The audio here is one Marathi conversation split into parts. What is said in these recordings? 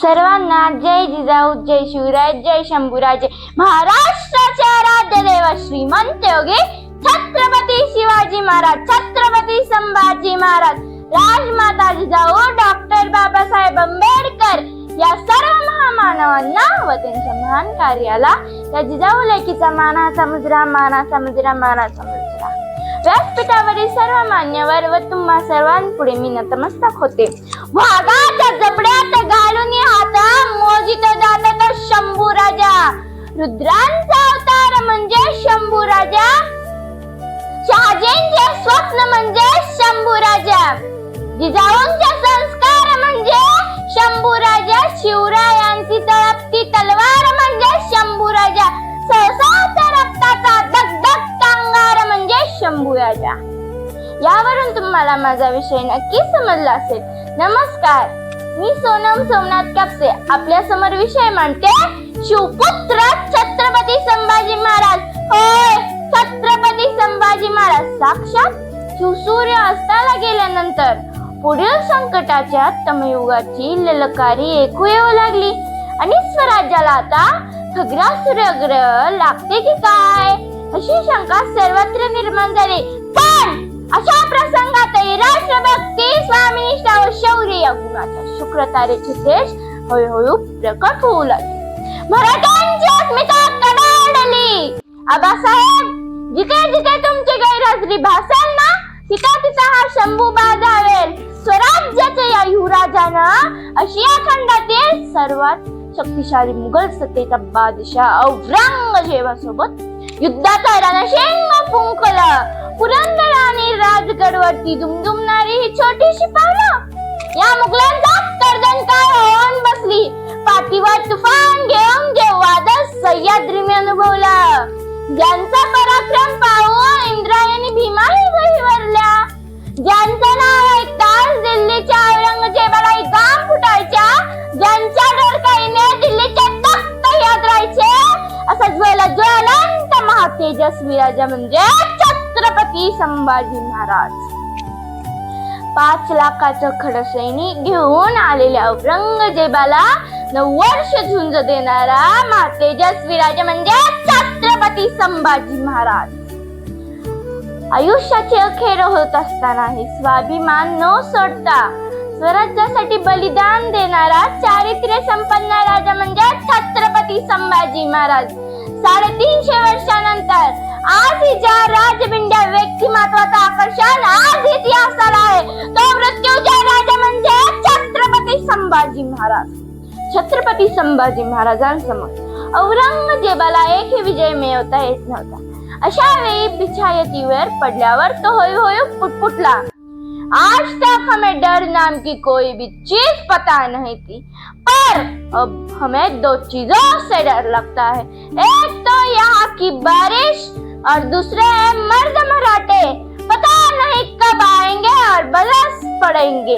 सर्वांना जय जिजाऊ, जय शिवराय, जय शंभूराजे. महाराष्ट्राचे आराध्य देव श्रीमंत योगी छत्रपती शिवाजी महाराज, छत्रपती संभाजी महाराज, राजमाता जिजाऊ, डॉक्टर बाबासाहेब आंबेडकर या सर्व महामानवांना व त्यांच्या महान कार्याला या जिजाऊ लेकीचा मानाचा मुजरा, मानाचा मुजरा, मानाचा मुजरा. व्यासपीठावरील सर्व मान्यवर व तुम्हा सर्वांपुढे मी नतमस्तक होते. वाघाच्या जबड्यात घालून हात मोजित जात शंभू राजा, रुद्रांचा अवतार म्हणजे शंभू राजा, शहाजींचे स्वप्न म्हणजे शंभू राजा, जिजाऊंचे संस्कार म्हणजे शंभू राजा, शिवरायांची तळपती तलवार म्हणजे शंभू राजा, सहसाचा रक्ताचा दगदगता अंगार म्हणजे शंभू राजा. यावरून तुम्हाला माझा विषय नक्की समजला असेल. नमस्कार, मी सोनम सोमनाथ कापसे आपल्या समोर विषय मांडते. शिवपुत्र छत्रपती संभाजी महाराज. होय, छत्रपती संभाजी महाराज साक्षात शिवसूर्य अस्ताला गेल्यानंतर पुढील संकटाच्या तमयुगाची ललकारी ऐकू येऊ लागली आणि स्वराज्याला आता खग्रासुरग्रह लागते की काय अशी शंका सर्वत्र निर्माण झाली. पण अशा प्रसंगातही राष्ट्रभक्ती, स्वामीनिष्ठा व शौर्य या गुणाच्या शुक्रतारेचे तेज हळूहळू प्रकट होऊ लागले. मराठ्यांची अस्मिता कडाडली. आबासाहेब, जिथे जिथे तुमची गैरहजेरी भासेल ना, तिथे तिथे हा शंभू बाजावेल. स्वराज्याच्या या युवराजानं आशिया खंडातील सर्वात शक्तिशाली मुघल सत्तेचा बादशाह औरंगजेबासोबत युद्धाचा रणशिंग फुंकलं. पुरंदर आणि राजगडवरती दुमदुमणारी ही छोटीशी पावलं या मुघलांचा गर्दन काय होऊन बसली. पाठीवर तुफान घेऊन जे वादळ सह्याद्रीने अनुभवला, ज्यांचा पराक्रम पाहून इंद्रायणी भीमाही गहिवरल्या, ज्यांचं नाव ऐकताच दिल्लीच्या औरंगजेबाला गाम फुटायच्या, ज्यांच्या डरकाईने दिल्लीचे तख्त हादरायचे, असा ज्वलंत महातेजस्वी राजा म्हणजे छत्रपती संभाजी महाराज. 5 लाखाचं खडसैनिक घेऊन आलेल्या औरंगजेबाला 9 वर्ष झुंज देणारा महातेजस्वी राजा म्हणजे छत्रपती संभाजी महाराज. आयुष्याचे अखेर होत असतानाही स्वाभिमान न सोडता स्वराज्यासाठी बलिदान देणारा चारित्र्य संपन्न राजा म्हणजे छत्रपती संभाजी महाराज. 350 वर्षानंतर आज ही ज्या राजबिंड्या व्यक्तिमत्वाचं आकर्षण आज इतिहासाला आहे, तो मृत्यूजय राजा म्हणजे छत्रपती संभाजी महाराज. छत्रपती संभाजी महाराजांसमोर औरंगजेबाला एकही विजय मिळवता येत नव्हता. अशा वेळी बिछायतीवर पडल्यावर तो हळूहळू पुटपुटला. आज तक हमें डर नाम की कोई भी चीज पता नहीं थी, पर अब हमें 2 चीजों से डर लगता है. एक तो यहाँ की बारिश और दूसरे है मर्द मराठे, पता नहीं कब आएंगे और बरस पड़ेंगे.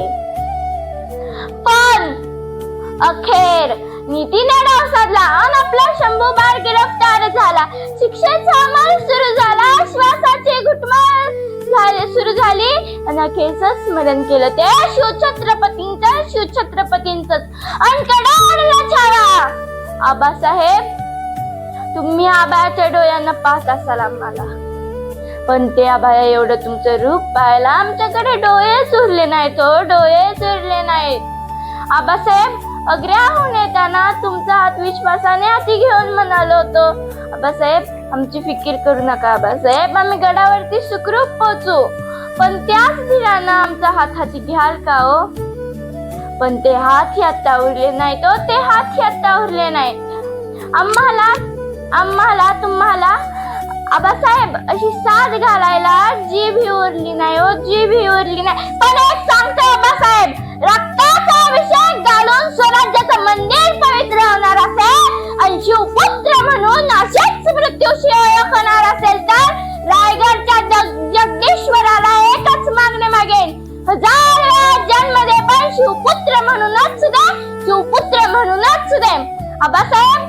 पण अखेर नीतीने डाव साधला आणि आपला शंभू बाळ गिरफ्तार झाला. शिक्षेचा अंमल सुरू झाला, श्वासाची घुटमळ सुरू झाली आणि अखेरच स्मरण केलं ते शिवछत्रपतींच अनकडाडला छावा. आबासाहेब, तुम्ही आबाच्या डोळ्यांना पाहत असाल आम्हाला, पण ते आबाया एवढं तुमचं रूप पाहायला आमच्याकडे डोळेच उरले नाहीत. डोळेच उरले नाहीत. आबासाहेब, आग्र्याहून येताना तुमचा हात विश्वासाने हाती घेऊन म्हणालो होतो, आबासाहेब आमची फिकीर करू नका आबासाहेब, आम्ही गडावरती सुखरूप पोहोचू. पण त्याच धीरानं आमचा हात हाती घ्याल का हो? पण ते हात आता उरले नाहीत. ते हात आता उरले नाहीत. आम्हाला तुम्हाला आबासाहेब अशी साथ घालायला जीभ उरली नाही हो, जीभ उरली नाही. पण एक सांगतो आबासाहेब, रक्ताचा अभिषेक घालून स्वराज्याचं मंदिर पवित्र होणार असेल आणि शिवपुत्र म्हणून असेच मृत्यूशी ओळखणार असेल तर रायगडच्या जगदीश्वराला एकच मागणे मागेन, 1000 वेळा जन्म दे, पण शिवपुत्र म्हणूनच दे, शिवपुत्र म्हणूनच दे. आबासाहेब,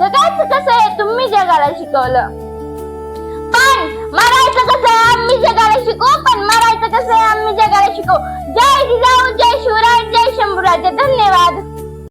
जगायचं कसं आहे तुम्ही जगाला शिकवलं, पण मरायचं कसं आहे आम्ही जगाला शिकू, पण मरायचं कसं आहे आम्ही जगाला शिकू. जय जिजाऊ, जय शिवराय, जय शंभूराज. धन्यवाद.